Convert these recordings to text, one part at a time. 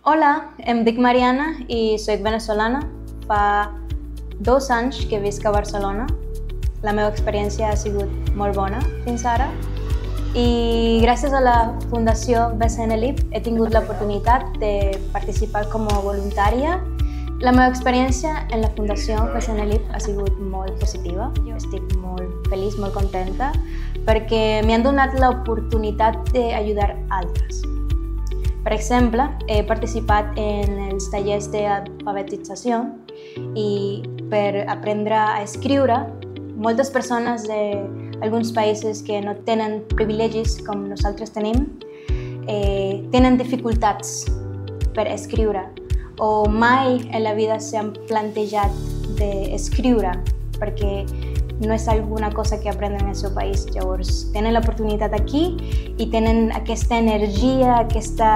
Hola, em dic Mariana i soc venezolana. Fa 2 anys que visc a Barcelona. La meva experiència ha sigut molt bona fins ara. I gràcies a la Fundació BCN LIB he tingut l'oportunitat de participar com a voluntària. La meva experiència en la Fundació BCN LIB ha sigut molt positiva. Estic molt feliç, molt contenta, perquè m'han donat l'oportunitat d'ajudar altres. Per exemple, he participat en els tallers d'alfabetització i per aprendre a escriure. Moltes persones d'alguns països que no tenen privilegis com nosaltres tenim, tenen dificultats per escriure o mai en la vida s'han plantejat d'escriure perquè no és alguna cosa que aprenen en el seu país. Llavors, tenen l'oportunitat aquí i tenen aquesta energia, aquesta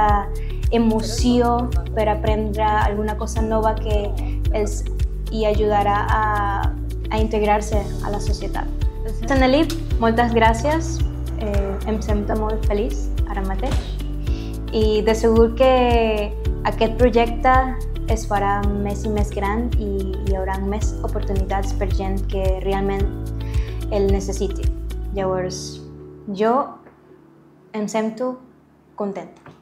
emoció per aprendre alguna cosa nova que els ajudarà a integrar-se a la societat. BCN LIB, moltes gràcies. Em sento molt feliç ara mateix i de segur que aquest projecte es farà més i més gran i hi haurà més oportunitats per gent que realment el necessiti. Llavors, jo em sento contenta.